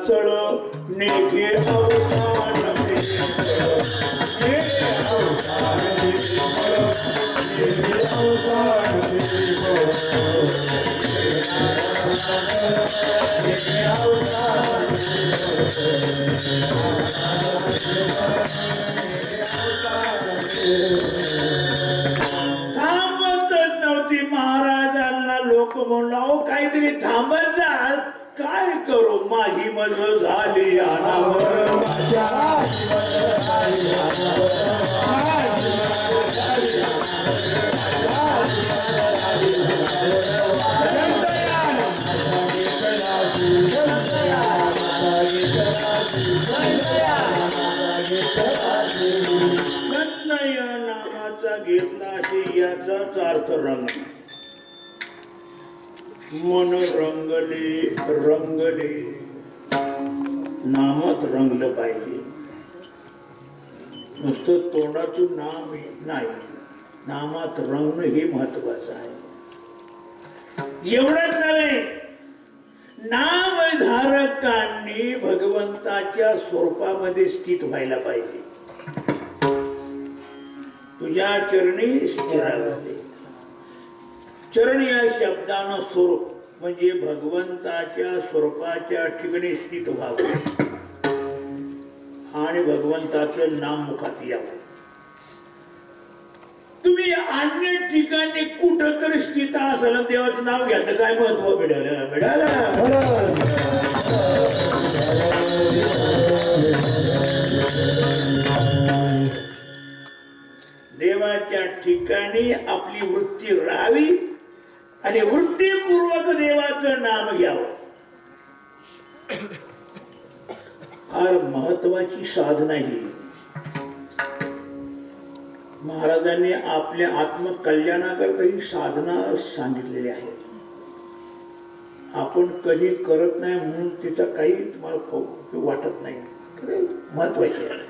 चळ नेघे अवसान थांबतच नव्हती. महाराजांना लोक म्हणू काहीतरी थांबत जा. काय करू माझी मज झाली अनावर या नामाचा घेतला असे याचाच अर्थ रंग. मन रंगले रंगले नामात रंगलं पाहिजे. नुसतं तोंडातून नाम येत नाही, नामात रंगणं हे महत्वाचं आहे. एवढंच नव्हे, नामधारकांनी भगवंताच्या स्वरूपामध्ये स्थित व्हायला पाहिजे. तुझ्या चरणी स्थिरावते. चरण या शब्दानं स्वरूप म्हणजे भगवंताच्या स्वरूपाच्या ठिकाणी स्थित व्हावं आणि भगवंताचं नाम मुखात यावं. तुम्ही अन्य ठिकाणी कुठं तरी स्थित असाल, देवाचं नाव घ्या तर काय महत्व मिळालं मिळालं. देवाच्या ठिकाणी आपली वृत्ती राहावी आणि वृत्तीपूर्वक देवाचं नाम घ्यावं. फार महत्वाची साधना ही. महाराजांनी आपल्या आत्मकल्याणाकरता ही साधना सांगितलेली आहे. आपण कधी करत नाही म्हणून तिचा काही तुम्हाला वाटत नाही, महत्वाची आहे.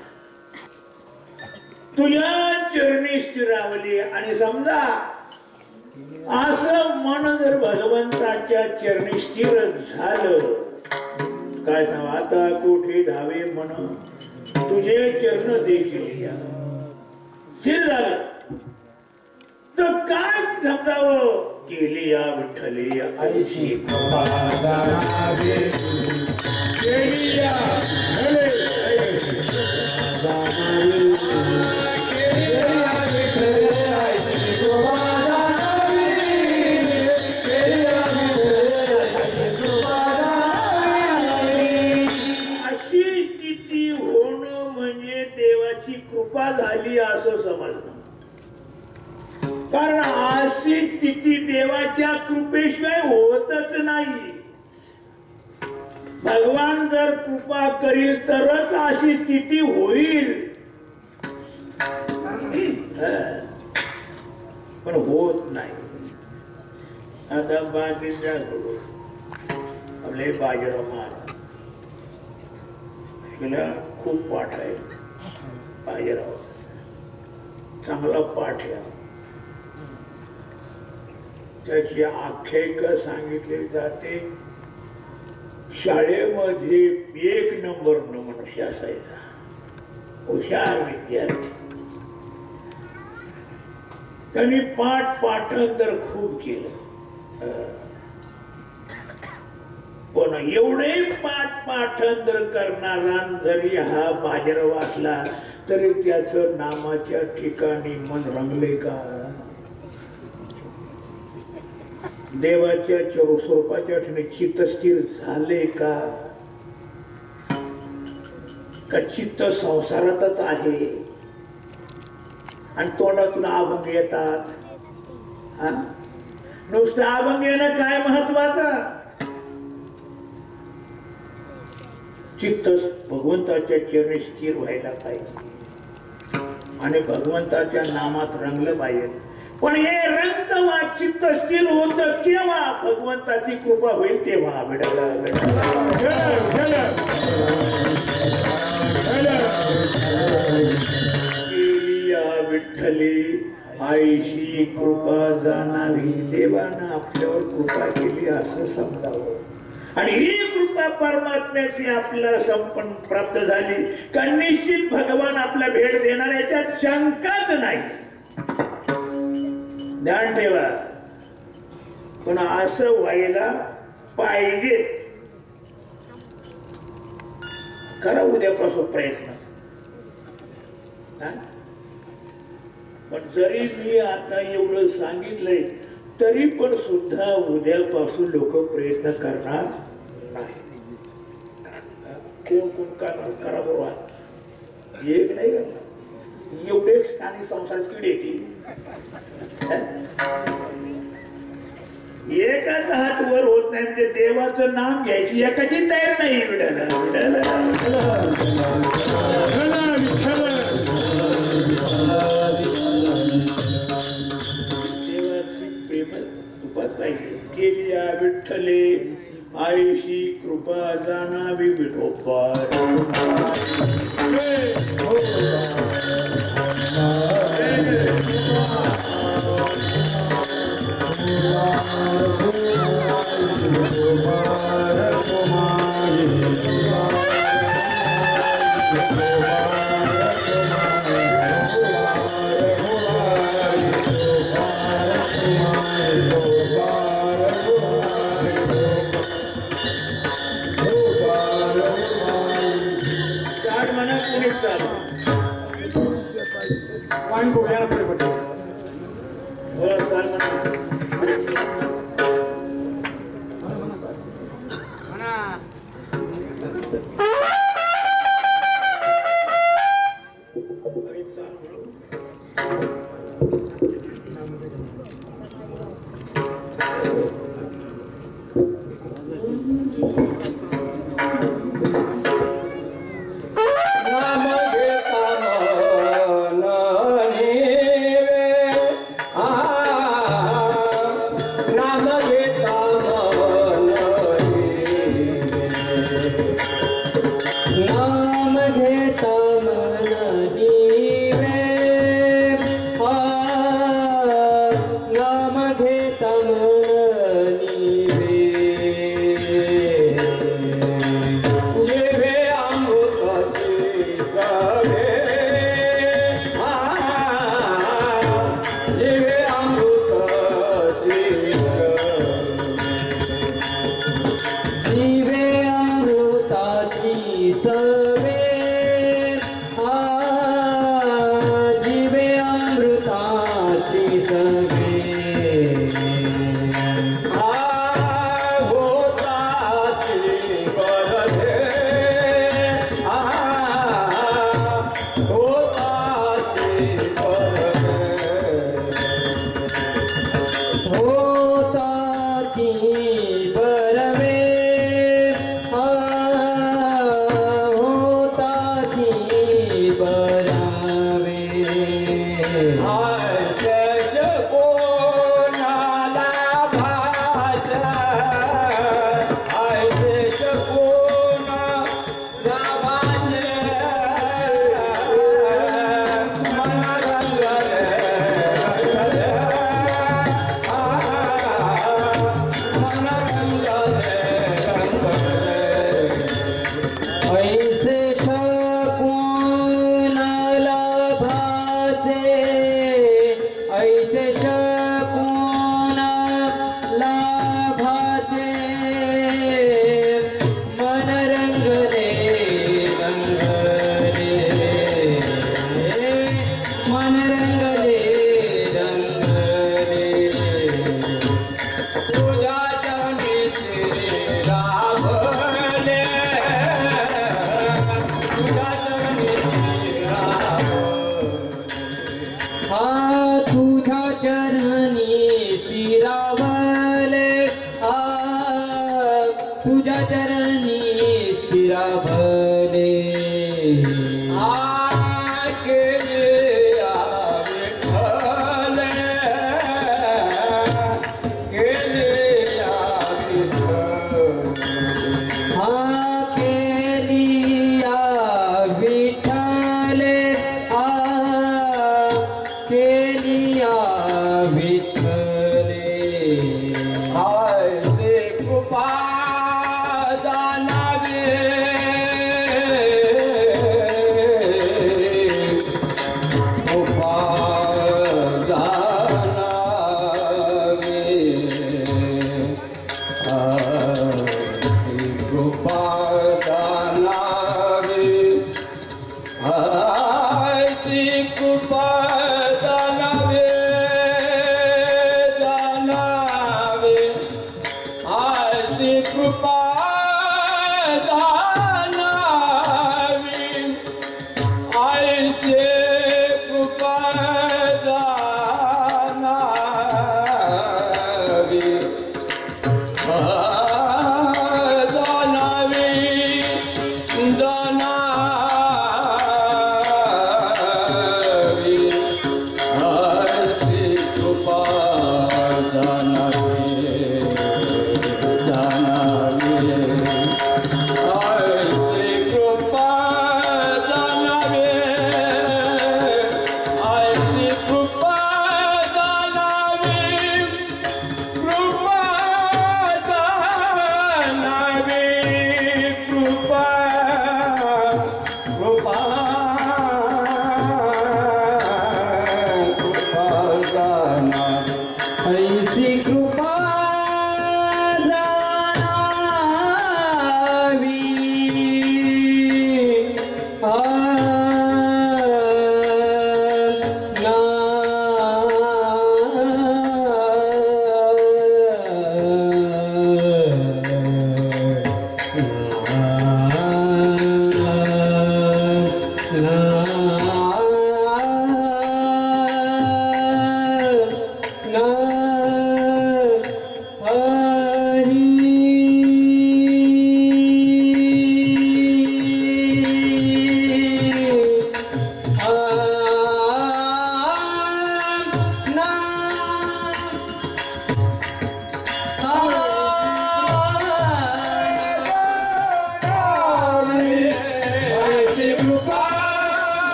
तुझ्या चरणी स्थिरावली आणि समजा असं मन जर भगवंताच्या चरणी स्थिर झालं, काय सांग आता कोठे धावे मन तुझे चरण देखील स्थिर झालं तर काय समजावं. केली या विठ्ठली आईशी केली या कृपा झाली असं समजणं. कारण अशी स्थिती देवाच्या कृपेशिवाय होतच नाही. भगवान जर कृपा करील तरच अशी स्थिती होईल, पण होत नाही. आता बाकीच्या आपले बाजीराव महाराज खूप पाठ आहे. बाजीराव चांगला पाठ आहे. त्याची आख्यायिका सांगितली जाते. शाळेमध्ये 1 नंबर मनुष्य असायचा, हुशार विद्यार्थी. त्यांनी पाठांतर खूप केलं, पण एवढे पाठांतर करणारा जरी हा बाजीराव असला तरी त्याचं नामाच्या ठिकाणी मन रंगले का? देवाच्या स्वरूपाच्या ठिकाणी चित्त स्थिर झाले का? चित्त संसारातच आहे आणि तोंडातून अभंग येतात. नुसतं अभंग येणं काय महत्वाचं? चित्त भगवंताच्या चरणी स्थिर व्हायला पाहिजे आणि भगवंताच्या नामात रंगलं पाहिजे. पण हे रंगवा चित्त स्थिर होत केव्हा? भगवंताची कृपा होईल तेव्हा. विठ्ठली आईशी कृपा जाणावी. देवानं आपल्यावर कृपा केली असं समजावं. आणि ही कृपा परमात्म्याची आपल्याला संपन्न प्राप्त झाली का निश्चित भगवान आपला भेट देणार याच्यात शंकाच नाही. ध्यान ठेवा. पण असं व्हायला पाहिजे. करा उद्यापासून प्रयत्न. पण जरी मी आता एवढं सांगितलंय तरी पण सुद्धा उद्यापासून लोक प्रयत्न करणार नाही. कोण कोण करणार? करा बरोबर. एक नाही करणार. एवढे स्थानिक संसार किडे येतील. एकाचा हात वर होत नाही म्हणजे देवाचं नाम घ्यायची एकाची तयार नाही. देवाची प्रेम कृपाच पाहिजे. केल्या विठ्ठले आईशी कृपा जाणावी विठोबा. बाबा